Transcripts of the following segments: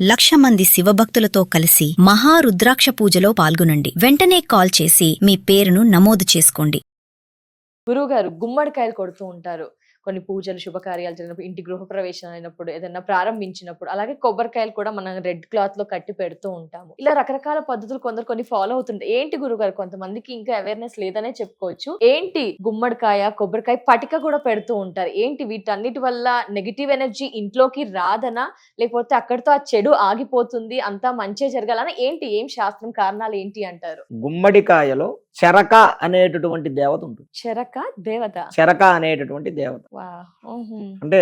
1,00,000 మంది శివభక్తులతో కలిసి మహారుద్రాక్ష పూజలో పాల్గొనండి. వెంటనే కాల్ చేసి మీ పేరును నమోదు చేసుకోండి. గురువుగారు గుమ్మడికాయలు కొడుతూ ఉంటారు. కొన్ని పూజలు శుభకార్యాలు జరిగినప్పుడు, ఇంటి గృహప్రవేశం అయినప్పుడు, ఏదైనా ప్రారంభించినప్పుడు, అలాగే కొబ్బరికాయలు కూడా మనం రెడ్ క్లాత్ లో కట్టి పెడుతూ ఉంటాము. ఇలా రకరకాల పద్ధతులు కొన్ని ఫాలో అవుతుంటాయి. ఏంటి గురుగారు, కొంతమందికి ఇంకా అవేర్నెస్ లేదనే చెప్పుకోవచ్చు. ఏంటి గుమ్మడికాయ, కొబ్బరికాయ పటిక కూడా పెడుతూ ఉంటారు. ఏంటి వీటన్నిటి వల్ల నెగిటివ్ ఎనర్జీ ఇంట్లోకి రాదనా, లేకపోతే అక్కడితో ఆ చెడు ఆగిపోతుంది, అంతా మంచి జరగాలనా, ఏంటి ఏం శాస్త్రం కారణాలు ఏంటి అంటారు? గుమ్మడికాయలో చెరక అనేటటువంటి దేవత ఉంటుంది. చెరక అనేటటువంటి దేవత అంటే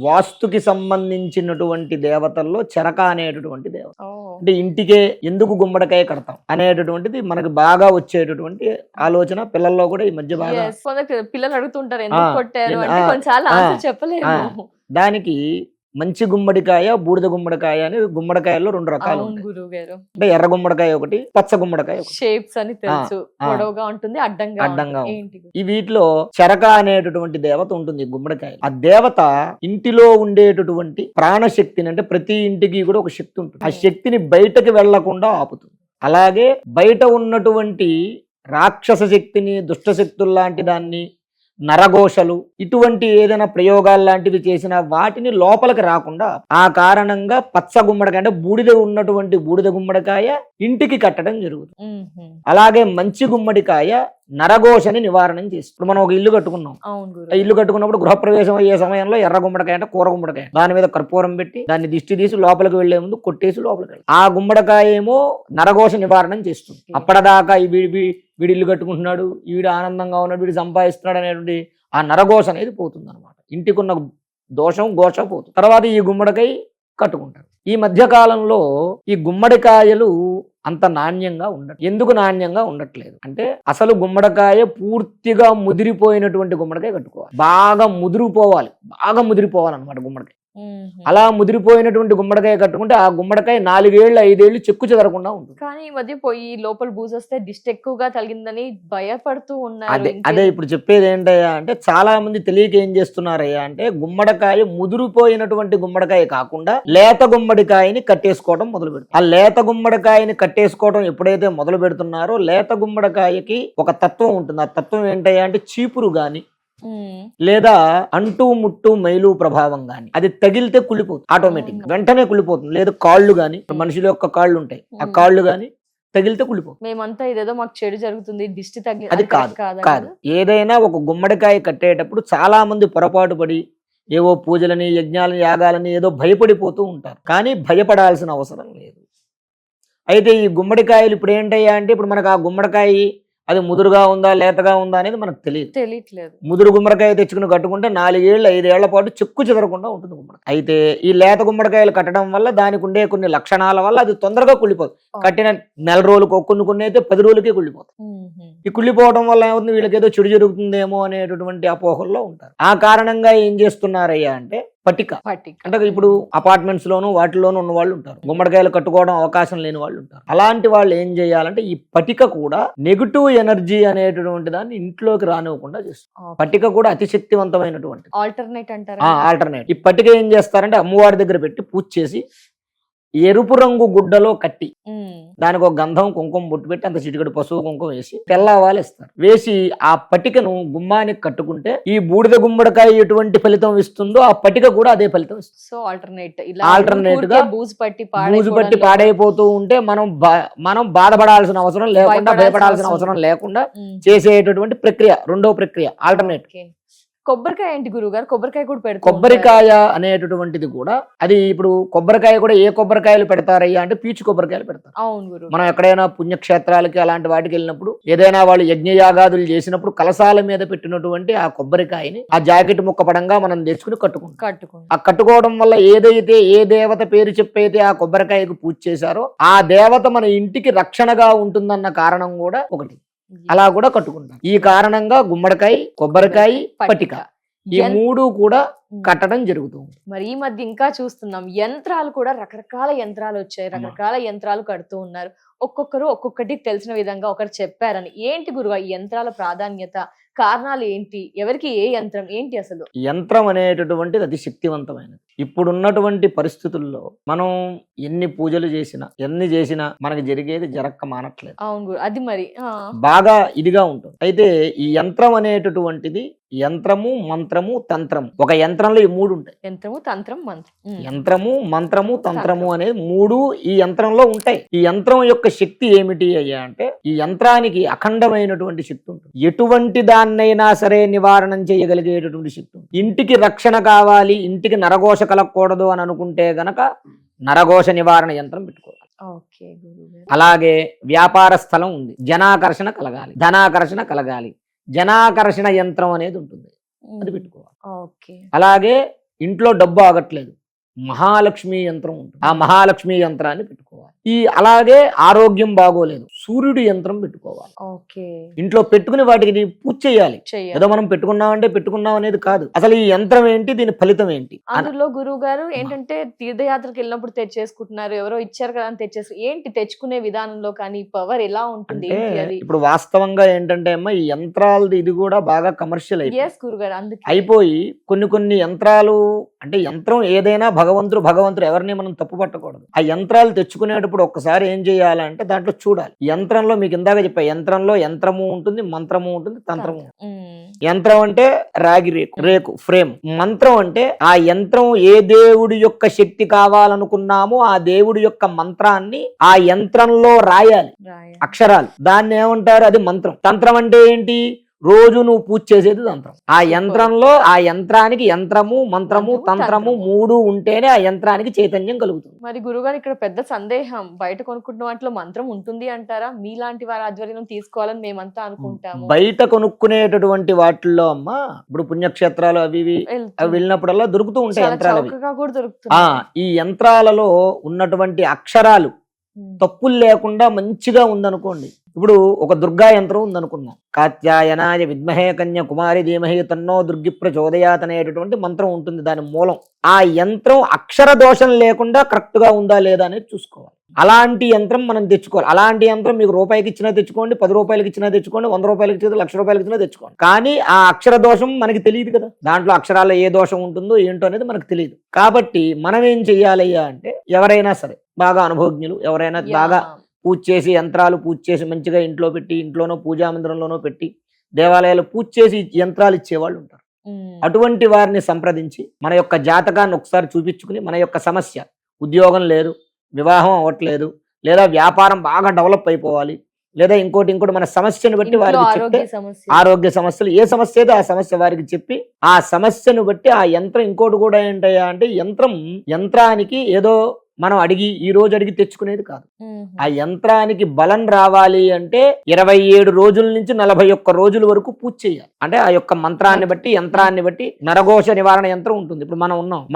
వాస్తుకి సంబంధించినటువంటి దేవతల్లో చెరక అనేటటువంటి దేవత. అంటే ఇంటికే ఎందుకు గుమ్మడికాయ కడతాం అనేటటువంటిది మనకు బాగా వచ్చేటటువంటి ఆలోచన పిల్లల్లో కూడా ఈ మధ్య బాగా పిల్లలు అడుగుతుంటారు ఎందుకు కొట్టారు అంటే కొన్నిసార్లు ఆన్సర్ చెప్పలేము. దానికి మంచి గుమ్మడికాయ, బూడిద గుమ్మడికాయ అని గుమ్మడికాయల్లో 2 రకాలు ఉంటాయి. అంటే ఎర్ర గుమ్మడికాయ ఒకటి, పచ్చ గుమ్మడికాయ ఒకటి. షేప్స్ అని తెలుసు, పొడవుగా ఉంటుంది, అడ్డంగా ఈ వీటిలో చెరక అనేటటువంటి దేవత ఉంటుంది గుమ్మడికాయ. ఆ దేవత ఇంటిలో ఉండేటటువంటి ప్రాణశక్తిని, అంటే ప్రతి ఇంటికి కూడా ఒక శక్తి ఉంటుంది, ఆ శక్తిని బయటకు వెళ్లకుండా ఆపుతుంది. అలాగే బయట ఉన్నటువంటి రాక్షస శక్తిని, దుష్ట శక్తులు లాంటి దాన్ని, నరఘోషలు ఇటువంటి ఏదైనా ప్రయోగాలు లాంటివి చేసిన వాటిని లోపలికి రాకుండా ఆ కారణంగా పచ్చ గుమ్మడికాయ అంటే బూడిద ఉన్నటువంటి బూడిద గుమ్మడికాయ ఇంటికి కట్టడం జరుగుతుంది. అలాగే మంచి గుమ్మడికాయ నరఘోషని నివారణ చేస్తుంది. ఇప్పుడు మనం ఒక ఇల్లు కట్టుకున్నాం, ఆ ఇల్లు కట్టుకున్నప్పుడు గృహప్రవేశం అయ్యే సమయంలో ఎర్ర గుమ్మడికాయ అంటే కూర గుమ్మడికాయ, దాని మీద కర్పూరం పెట్టి దాన్ని దిష్టి తీసి లోపలికి వెళ్లే ముందు కొట్టేసి లోపలికి వెళ్ళి ఆ గుమ్మడికాయ ఏమో నరఘోష నివారణ చేస్తుంది. అప్పటిదాకా వీడి ఇల్లు కట్టుకుంటున్నాడు, వీడు ఆనందంగా ఉన్నాడు, వీడు సంపాదిస్తున్నాడు అనేటువంటి ఆ నరఘోష అనేది పోతుంది అనమాట. ఇంటికున్న దోషం ఘోష పోతుంది. తర్వాత ఈ గుమ్మడికాయ కట్టుకుంటారు. ఈ మధ్య కాలంలో ఈ గుమ్మడికాయలు అంత నాణ్యంగా ఎందుకు నాణ్యంగా ఉండట్లేదు అంటే, అసలు గుమ్మడికాయ పూర్తిగా ముదిరిపోయినటువంటి గుమ్మడికాయ కట్టుకోవాలి. బాగా ముదిరిపోవాలన్నమాట గుమ్మడికాయ. అలా ముదిరిపోయినటువంటి గుమ్మడికాయ కట్టుకుంటే ఆ గుమ్మడికాయ 4 ఏళ్ళు 5 ఏళ్ళు చెక్కు చెదరకుండా ఉంటుంది. కానీ ఈ మధ్య పోయి లోపల బూజు వస్తే దిష్టి ఎక్కువగా తగిలిందని భయపడుతూ ఉన్నారు. అదే ఇప్పుడు చెప్పేది ఏంటయ్యా అంటే, చాలా మంది తెలియక ఏం చేస్తున్నారయ్యా అంటే, గుమ్మడికాయ ముదిరిపోయినటువంటి గుమ్మడికాయ కాకుండా లేత గుమ్మడికాయని కట్టేసుకోవడం మొదలు పెడతారు. ఆ లేత గుమ్మడికాయని కట్టేసుకోవడం ఎప్పుడైతే మొదలు పెడుతున్నారో, లేత గుమ్మడికాయకి ఒక తత్వం ఉంటుంది. ఆ తత్వం ఏంటయ్యా అంటే, చీపురు గాని లేదా అంటూ ముట్టు మైలు ప్రభావం గాని అది తగిలితే కుళ్ళిపోతుంది, ఆటోమేటిక్ వెంటనే కుళ్ళిపోతుంది. లేదా కాళ్ళు గాని, మనుషుల యొక్క కాళ్ళు ఉంటాయి, ఆ కాళ్ళు గాని తగిలితే కుళ్ళిపోతుంది. మేమంతా ఇదేదో మాకు చెడు జరుగుతుంది, దిష్టి తగిలి, అది కాదు. ఏదైనా ఒక గుమ్మడికాయ కట్టేటప్పుడు చాలా మంది పొరపాటు పడి ఏవో పూజలని, యజ్ఞాలని, యాగాలని ఏదో భయపడిపోతూ ఉంటారు. కానీ భయపడాల్సిన అవసరం లేదు. అయితే ఈ గుమ్మడికాయలు ఇప్పుడు ఏంటయ్యా అంటే, ఇప్పుడు మనకు ఆ గుమ్మడికాయ అది ముదురుగా ఉందా లేతగా ఉందా అనేది మనకు తెలియట్లేదు. ముదురు గుమ్మడికాయ తెచ్చుకుని కట్టుకుంటే 4 ఏళ్ళు 5 ఏళ్ల పాటు చెక్కు చెదరకుండా ఉంటుంది గుమ్మడికాయ. అయితే ఈ లేత గుమ్మడికాయలు కట్టడం వల్ల దానికి ఉండే కొన్ని లక్షణాల వల్ల అది తొందరగా కుళ్ళిపోతుంది. కట్టిన 4 రోజులకు కొన్ని అయితే 10 రోజులకే కుళ్ళిపోతుంది. ఈ కుళ్ళిపోవడం వల్ల ఏమవుతుంది, వీళ్ళకి ఏదో చెడు జరుగుతుందేమో అనేటటువంటి అపోహల్లో ఉంటారు. ఆ కారణంగా ఏం చేస్తున్నారయ్యా అంటే, పటిక అంటే ఇప్పుడు అపార్ట్మెంట్స్ లోను వాటిలోనూ ఉన్న వాళ్ళు ఉంటారు, గుమ్మడికాయలు కట్టుకోవడం అవకాశం లేని వాళ్ళు ఉంటారు. అలాంటి వాళ్ళు ఏం చేయాలంటే, ఈ పటిక కూడా నెగిటివ్ ఎనర్జీ అనేటటువంటి దాన్ని ఇంట్లోకి రానివ్వకుండా చేస్తారు. పటిక కూడా అతి శక్తివంతమైనటువంటి ఆల్టర్నేట్. ఈ పటిక ఏం చేస్తారంటే, అమ్మవారి దగ్గర పెట్టి పూజ చేసి ఎరుపు రంగు గుడ్డలో కట్టి దానికి ఒక గంధం కుంకుమ బొట్టు పెట్టి అంత చిటికడు పసుపు కుంకుమ వేసి తెల్లవాలు ఇస్తారు. వేసి ఆ పటికను గుమ్మానికి కట్టుకుంటే ఈ బూడిద గుమ్మడికాయ ఎటువంటి ఫలితం ఇస్తుందో ఆ పటిక కూడా అదే ఫలితం ఇస్తుంది. సో ఆల్టర్నేట్ గా బూజు పట్టి పాడైపోతూ ఉంటే మనం బాధపడాల్సిన అవసరం లేకుండా, భయపడాల్సిన అవసరం లేకుండా చేసేటటువంటి ప్రక్రియ, రెండో ప్రక్రియ ఆల్టర్నేట్. కొబ్బరికాయ ఏంటి గురుగారు? కొబ్బరికాయ కూడా పెడతారు. కొబ్బరికాయ అనేటటువంటిది కూడా అది ఇప్పుడు కొబ్బరికాయ కూడా ఏ కొబ్బరికాయలు పెడతారయ్యా అంటే, పీచు కొబ్బరికాయలు పెడతారు. అవును గురు. మనం ఎక్కడైనా పుణ్యక్షేత్రాలకి అలాంటి వాటికి వెళ్ళినప్పుడు, ఏదైనా వాళ్ళు యజ్ఞయాగాదులు చేసినప్పుడు కలశాల మీద పెట్టినటువంటి ఆ కొబ్బరికాయని ఆ జాకెట్ ముక్క పడంగా మనం తెచ్చుకుని కట్టుకుంటాం. ఆ కట్టుకోవడం వల్ల ఏదైతే ఏ దేవత పేరు చెప్పైతే ఆ కొబ్బరికాయకు పూజ చేశారో ఆ దేవత మన ఇంటికి రక్షణగా ఉంటుందన్న కారణం కూడా ఒకటి. అలా కూడా కట్టుకుంటాం. ఈ కారణంగా గుమ్మడికాయ, కొబ్బరికాయ, పటిక ఈ 3 కూడా కట్టడం జరుగుతుంది. మరి ఈ మధ్య ఇంకా చూస్తున్నాం, యంత్రాలు కూడా రకరకాల యంత్రాలు వచ్చాయి, రకరకాల యంత్రాలు కడుతూ ఉన్నారు. ఒక్కొక్కరు ఒక్కొక్కటి తెలిసిన విధంగా ఒకరు చెప్పారని. ఏంటి గురువు ఈ యంత్రాల ప్రాధాన్యత, కారణాలు ఏంటి, ఎవరికి ఏ యంత్రం ఏంటి అసలు? యంత్రం అనేటటువంటిది అతి శక్తివంతమైనది. ఇప్పుడున్నటువంటి పరిస్థితుల్లో మనం ఎన్ని పూజలు చేసినా ఎన్ని చేసినా మనకి జరిగేది జరక్క మానట్లేదు. అవును గురు, అది మరి బాగా ఇదిగా ఉంటుంది. అయితే ఈ యంత్రం అనేటటువంటిది యంత్రము, మంత్రము, తంత్రము. ఒక యంత్రంలో ఈ 3 ఉంటాయి. యంత్రము, తంత్రం, మంత్రం. యంత్రము, మంత్రము, తంత్రము అనేది 3 ఈ యంత్రంలో ఉంటాయి. ఈ యంత్రం యొక్క శక్తి ఏమిటి అయ్యా అంటే, ఈ యంత్రానికి అఖండమైనటువంటి శక్తి ఉంటుంది. ఎటువంటి దాన్నైనా సరే నివారణం చేయగలిగేటటువంటి శక్తి ఉంటుంది. ఇంటికి రక్షణ కావాలి, ఇంటికి నరఘోష కలగకూడదు అని అనుకుంటే గనక నరఘోష నివారణ యంత్రం పెట్టుకోవాలి. ఓకే గురువు. అలాగే వ్యాపార స్థలం ఉంది, జనాకర్షణ కలగాలి, ధనాకర్షణ కలగాలి, జనాకర్షణ యంత్రం అనేది ఉంటుంది, అది పెట్టుకోవాలి. ఓకే. అలాగే ఇంట్లో డబ్బు ఆగట్లేదు, మహాలక్ష్మి యంత్రం ఉంటుంది, ఆ మహాలక్ష్మి యంత్రాన్ని పెట్టుకోవాలి. అలాగే ఆరోగ్యం బాగోలేదు, సూర్యుడి యంత్రం పెట్టుకోవాలి. ఓకే. ఇంట్లో పెట్టుకుని వాటికి పూజ చేయాలి. ఏదో మనం పెట్టుకున్నామంటే పెట్టుకున్నాం అనేది కాదు. అసలు ఈ యంత్రం ఏంటి, దీని ఫలితం ఏంటి? అందులో గురువు గారు ఏంటంటే తీర్థయాత్రకు వెళ్ళినప్పుడు తెచ్చేసుకుంటున్నారు, ఎవరో ఇచ్చారు కదా అని తెచ్చేసి, ఏంటి తెచ్చుకునే విధానంలో కానీ పవర్ ఎలా ఉంటుంది? ఇప్పుడు వాస్తవంగా ఏంటంటే అమ్మా, ఈ యంత్రాలది ఇది కూడా బాగా కమర్షియల్ అయిపోయి కొన్ని యంత్రాలు అంటే, యంత్రం ఏదైనా భగవంతుడు ఎవరిని మనం తప్పు పట్టకూడదు. ఆ యంత్రాలు తెచ్చుకునేటప్పుడు ఒక్కసారి ఏం చేయాలంటే దాంట్లో చూడాలి. యంత్రంలో మీకు ఇందాక చెప్పా, యంత్రంలో యంత్రము ఉంటుంది, మంత్రము ఉంటుంది, తంత్రము. యంత్రం అంటే రాగి రేకు ఫ్రేమ్. మంత్రం అంటే ఆ యంత్రం ఏ దేవుడి యొక్క శక్తి కావాలనుకున్నామో ఆ దేవుడి యొక్క మంత్రాన్ని ఆ యంత్రంలో రాయాలి, అక్షరాలు. దాన్ని ఏమంటారు? అది మంత్రం. తంత్రం అంటే ఏంటి? రోజు నువ్వు పూజ చేసేది తంత్రం. ఆ యంత్రంలో ఆ యంత్రానికి యంత్రము, మంత్రము, తంత్రము 3 ఉంటేనే ఆ యంత్రానికి చైతన్యం కలుగుతుంది. మరి గురుగారు ఇక్కడ పెద్ద సందేహం, బయట కొనుక్కుంటున్న వాటిలో మంత్రం ఉంటుంది అంటారా? మీలాంటి వారి ఆధ్వర్యం తీసుకోవాలని మేమంతా అనుకుంటాము. బయట కొనుక్కునేటటువంటి వాటిల్లో అమ్మా, ఇప్పుడు పుణ్యక్షేత్రాలు అవి వెళ్ళినప్పుడల్లా దొరుకుతూ ఉంటాయి యంత్రాలు. ఈ యంత్రాలలో ఉన్నటువంటి అక్షరాలు తప్పులు లేకుండా మంచిగా ఉందనుకోండి. ఇప్పుడు ఒక దుర్గా యంత్రం ఉందనుకుందాం, కాత్యాయనాయ విద్మహే కన్య కుమారి ధీమహి తన్నో దుర్గి ప్రచోదయాత్ అనేటటువంటి మంత్రం ఉంటుంది. దాని మూలం ఆ యంత్రం అక్షర దోషం లేకుండా కరెక్ట్ గా ఉందా లేదా అనేది చూసుకోవాలి. అలాంటి యంత్రం మనం తెచ్చుకోవాలి. అలాంటి యంత్రం మీకు రూపాయికి ఇచ్చినా తెచ్చుకోండి, 10 రూపాయలకి ఇచ్చినా తెచ్చుకోండి, 100 రూపాయలకి ఇచ్చినా, 1,00,000 రూపాయలకి ఇచ్చినా తెచ్చుకోండి. కానీ ఆ అక్షర దోషం మనకి తెలియదు కదా, దాంట్లో అక్షరాల్లో ఏ దోషం ఉంటుందో ఏంటో అనేది మనకు తెలియదు. కాబట్టి మనం ఏం చెయ్యాలయ్యా అంటే, ఎవరైనా సరే బాగా అనుభవజ్ఞులు, ఎవరైనా బాగా పూజ చేసి యంత్రాలు పూజ చేసి మంచిగా ఇంట్లో పెట్టి, ఇంట్లోనో పూజా మందిరంలోనో పెట్టి, దేవాలయాలు పూజ చేసి యంత్రాలు ఇచ్చేవాళ్ళు ఉంటారు. అటువంటి వారిని సంప్రదించి మన యొక్క జాతకాన్ని ఒకసారి చూపించుకుని, మన యొక్క సమస్య, ఉద్యోగం లేదు, వివాహం అవ్వట్లేదు, లేదా వ్యాపారం బాగా డెవలప్ అయిపోవాలి, లేదా ఇంకోటి మన సమస్యను బట్టి వారికి చెప్తే, ఆరోగ్య సమస్యలు ఏ సమస్య అయితే ఆ సమస్య వారికి చెప్పి, ఆ సమస్యను బట్టి ఆ యంత్రం. ఇంకోటి కూడా ఏంటయ్యా అంటే, యంత్రానికి ఏదో మనం ఈ రోజు అడిగి తెచ్చుకునేది కాదు. ఆ యంత్రానికి బలం రావాలి అంటే 27 రోజుల నుంచి 41 రోజుల వరకు పూజ చేయాలి. అంటే ఆ యొక్క మంత్రాన్ని బట్టి, యంత్రాన్ని బట్టి. నరఘోష నివారణ యంత్రం ఉంటుంది. ఇప్పుడు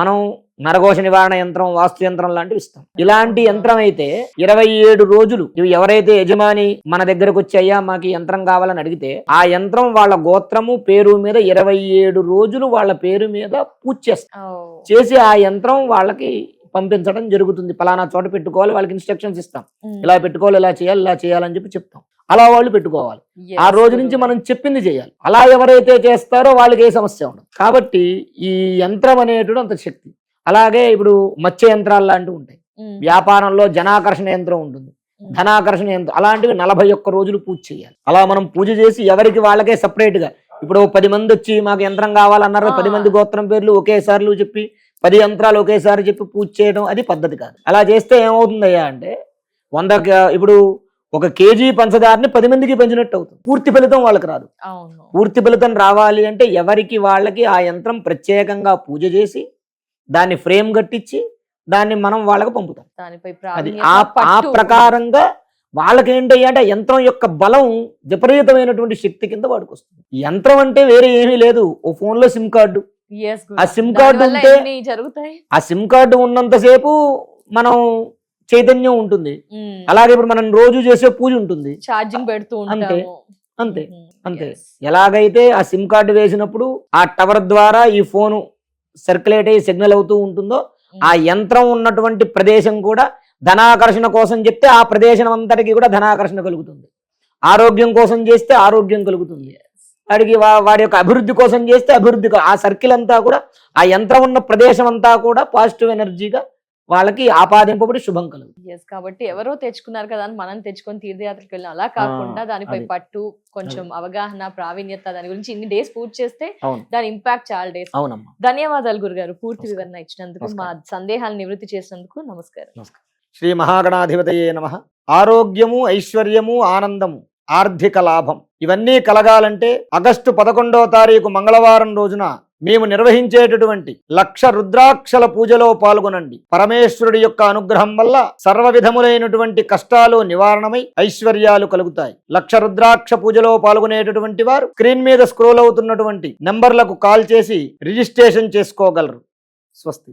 మనం నరఘోష నివారణ యంత్రం, వాస్తు యంత్రం లాంటివి ఇస్తాం. ఇలాంటి యంత్రం అయితే 27 రోజులు ఎవరైతే యజమాని మన దగ్గరకు వచ్చి, అయ్యా మాకు యంత్రం కావాలని అడిగితే, ఆ యంత్రం వాళ్ళ గోత్రము పేరు మీద 27 రోజులు వాళ్ళ పేరు మీద పూజ చేసి ఆ యంత్రం వాళ్ళకి పంపించడం జరుగుతుంది. పలానా చోట పెట్టుకోవాలి, వాళ్ళకి ఇన్స్ట్రక్షన్స్ ఇస్తాం, ఇలా పెట్టుకోవాలి, ఇలా చేయాలని చెప్పి చెప్తాం. అలా వాళ్ళు పెట్టుకోవాలి. ఆ రోజు నుంచి మనం చెప్పింది చేయాలి. అలా ఎవరైతే చేస్తారో వాళ్ళకి ఏ సమస్య ఉండదు. కాబట్టి ఈ యంత్రం అనేటువంటి అంత శక్తి. అలాగే ఇప్పుడు మత్స్య యంత్రాలు లాంటివి ఉంటాయి. వ్యాపారంలో జనాకర్షణ యంత్రం ఉంటుంది, ధనాకర్షణ యంత్రం. అలాంటివి 41 రోజులు పూజ చేయాలి. అలా మనం పూజ చేసి ఎవరికి వాళ్ళకే సపరేట్ గా, ఇప్పుడు 10 మంది వచ్చి మాకు యంత్రం కావాలన్నారు, 10 మంది గోత్రం పేర్లు ఒకేసారి చెప్పి 10 యంత్రాలు ఒకేసారి చెప్పి పూజ చేయడం అది పద్ధతి కాదు. అలా చేస్తే ఏమవుతుందయ్యా అంటే, 100 ఇప్పుడు 1 కేజీ పంచదారని 10 మందికి పెంచినట్టు అవుతుంది. పూర్తి ఫలితం వాళ్ళకి రాదు. పూర్తి ఫలితం రావాలి అంటే ఎవరికి వాళ్ళకి ఆ యంత్రం ప్రత్యేకంగా పూజ చేసి, దాన్ని ఫ్రేమ్ కట్టించి, దాన్ని మనం వాళ్ళకి పంపుతాం. అది ఆ ప్రకారంగా వాళ్ళకి ఏంటయ్యా అంటే, యంత్రం యొక్క బలం విపరీతమైనటువంటి శక్తి కింద వాడికి వస్తుంది. యంత్రం అంటే వేరే ఏమీ లేదు, ఓ ఫోన్ లో సిమ్ కార్డు. ఆ సిమ్ కార్డు ఉంటే, ఆ సిమ్ కార్డు ఉన్నంతసేపు మనం చైతన్యం ఉంటుంది. అలాగే ఇప్పుడు మనం రోజు చేసే పూజ ఉంటుంది, ఛార్జింగ్ పెడుతూ అంతే. ఎలాగైతే ఆ సిమ్ కార్డు వేసినప్పుడు ఆ టవర్ ద్వారా ఈ ఫోను సర్క్యులేట్ అయ్యి సిగ్నల్ అవుతూ ఉంటుందో, ఆ యంత్రం ఉన్నటువంటి ప్రదేశం కూడా ధనాకర్షణ కోసం చెప్తే ఆ ప్రదేశం అంతటికి కూడా ధనాకర్షణ కలుగుతుంది. ఆరోగ్యం కోసం చేస్తే ఆరోగ్యం కలుగుతుంది. వాడికి వాడి యొక్క అభివృద్ధి కోసం చేస్తే అభివృద్ధి, ఆ సర్కిల్ అంతా కూడా, ఆ యంత్రం ఉన్న ప్రదేశం అంతా కూడా పాజిటివ్ ఎనర్జీగా వాళ్ళకి ఆపాదింపబడి శుభం కలుగుతుంది. ఎస్, కాబట్టి ఎవరో తెచ్చుకున్నారు కదా అని మనం తెచ్చుకొని తీర్థయాత్రకు వెళ్ళిన అలా కాకుండా దానిపై అది. పట్టు, కొంచెం అవగాహన, ప్రావీణ్యత, దాని గురించి ఇన్ని డేస్ పూజ చేస్తే అవును దాని ఇంపాక్ట్ చాలా డేస్. అవునమ్మా. ధన్యవాదాలు గురుగారు, పూర్తి నమస్కారం. వివరణ ఇచ్చినందుకు, మా నమస్కారం. సందేహాలు నివృత్తి చేసినందుకు. నమస్కారం. శ్రీ మహాగణాధిపతయే నమః. ఆరోగ్యము, ఐశ్వర్యము, ఆనందము, ఆర్థిక లాభం ఇవన్నీ కలగాలంటే ఆగస్టు 11వ తారీఖు మంగళవారం రోజున మేము నిర్వహించేటటువంటి 1,00,000 రుద్రాక్షల పూజలో పాల్గొనండి. పరమేశ్వరుడి యొక్క అనుగ్రహం వల్ల సర్వ విధములైనటువంటి కష్టాలు నివారణమై ఐశ్వర్యాలు కలుగుతాయి. 1,00,000 రుద్రాక్ష పూజలో పాల్గొనేటటువంటి వారు స్క్రీన్ మీద స్క్రోల్ అవుతున్నటువంటి నంబర్లకు కాల్ చేసి రిజిస్ట్రేషన్ చేసుకోగలరు. స్వస్తి.